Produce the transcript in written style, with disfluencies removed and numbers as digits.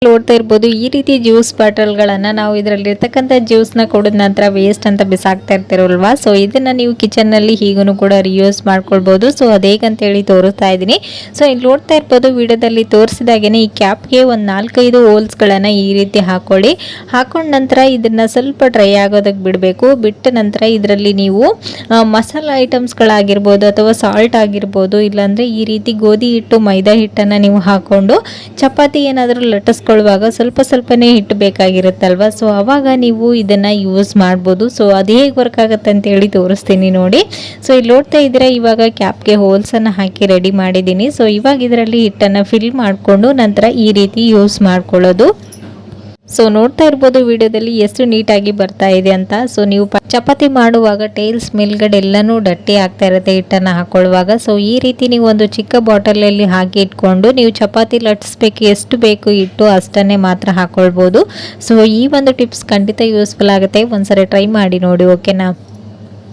ನೋಡ್ತಾ ಇರ್ಬೋದು ಈ ರೀತಿ ಜ್ಯೂಸ್ ಬಾಟಲ್ಗಳನ್ನು ನಾವು ಇದರಲ್ಲಿರ್ತಕ್ಕಂಥ ಜ್ಯೂಸ್ನ ಕುಡಿದ ನಂತರ ವೇಸ್ಟ್ ಅಂತ ಬಿಸಾಕ್ತಾ ಇರ್ತಿರಲ್ವಾ. ಸೊ ಇದನ್ನು ನೀವು ಕಿಚನ್ನಲ್ಲಿ ಹೀಗೂ ಕೂಡ ರಿಯೂಸ್ ಮಾಡ್ಕೊಳ್ಬೋದು. ಸೊ ಅದೇಗಂತೇಳಿ ತೋರಿಸ್ತಾ ಇದ್ದೀನಿ. ಸೊ ಇಲ್ಲಿ ನೋಡ್ತಾ ಇರ್ಬೋದು ವಿಡಿಯೋದಲ್ಲಿ ತೋರಿಸಿದಾಗೇ ಈ ಕ್ಯಾಪ್ಗೆ ಒಂದು 4-5 ಹೋಲ್ಸ್ಗಳನ್ನು ಈ ರೀತಿ ಹಾಕೊಳ್ಳಿ. ಹಾಕೊಂಡ ನಂತರ ಇದನ್ನು ಸ್ವಲ್ಪ ಡ್ರೈ ಆಗೋದಕ್ಕೆ ಬಿಡಬೇಕು. ಬಿಟ್ಟ ನಂತರ ಇದರಲ್ಲಿ ನೀವು ಮಸಾಲ ಐಟಮ್ಸ್ಗಳಾಗಿರ್ಬೋದು ಅಥವಾ ಸಾಲ್ಟ್ ಆಗಿರ್ಬೋದು, ಇಲ್ಲಾಂದರೆ ಈ ರೀತಿ ಗೋಧಿ ಹಿಟ್ಟು ಮೈದಾ ಹಿಟ್ಟನ್ನು ನೀವು ಹಾಕ್ಕೊಂಡು ಚಪಾತಿ ಏನಾದರೂ ಲಟ್ಟಿಸ್ಕೊಳ್ಳುವಾಗ ಸ್ವಲ್ಪ ಸ್ವಲ್ಪನೇ ಹಿಟ್ಟು ಬೇಕಾಗಿರುತ್ತಲ್ವ. ಸೊ ಆವಾಗ ನೀವು ಇದನ್ನು ಯೂಸ್ ಮಾಡ್ಬೋದು. ಸೊ ಅದು ಹೇಗೆ ವರ್ಕ್ ಆಗುತ್ತೆ ಅಂತೇಳಿ ತೋರಿಸ್ತೀನಿ ನೋಡಿ. ಸೊ ಇಲ್ಲಿ ನೋಡ್ತಾ ಇದ್ದೀರಾ ಇವಾಗ ಕ್ಯಾಪ್ಗೆ ಹೋಲ್ಸನ್ನು ಹಾಕಿ ರೆಡಿ ಮಾಡಿದ್ದೀನಿ. ಸೊ ಇವಾಗ ಇದರಲ್ಲಿ ಹಿಟ್ಟನ್ನು ಫಿಲ್ ಮಾಡಿಕೊಂಡು ನಂತರ ಈ ರೀತಿ ಯೂಸ್ ಮಾಡ್ಕೊಳ್ಳೋದು. ಸೊ ನೋಡ್ತಾ ಇರ್ಬೋದು ವಿಡಿಯೋದಲ್ಲಿ ಎಷ್ಟು ನೀಟಾಗಿ ಬರ್ತಾ ಇದೆ ಅಂತ. ಸೊ ನೀವು ಚಪಾತಿ ಮಾಡುವಾಗ ಟೈಲ್ಸ್ ಮೇಲ್ಗಡೆ ಎಲ್ಲನೂ ಡಟ್ಟಿ ಆಗ್ತಾ ಇರುತ್ತೆ ಹಿಟ್ಟನ್ನು ಹಾಕೊಳ್ಳುವಾಗ. ಸೊ ಈ ರೀತಿ ನೀವು ಒಂದು ಚಿಕ್ಕ ಬಾಟಲಲ್ಲಿ ಹಾಕಿ ಇಟ್ಕೊಂಡು ನೀವು ಚಪಾತಿ ಲಟ್ಟಿಸ್ಬೇಕು, ಎಷ್ಟು ಬೇಕು ಹಿಟ್ಟು ಅಷ್ಟನ್ನೇ ಮಾತ್ರ ಹಾಕೊಳ್ಬೋದು. ಸೊ ಈ ಒಂದು ಟಿಪ್ಸ್ ಖಂಡಿತ ಯೂಸ್ಫುಲ್ ಆಗುತ್ತೆ. ಒಂದ್ಸರಿ ಟ್ರೈ ಮಾಡಿ ನೋಡಿ, ಓಕೆನಾ.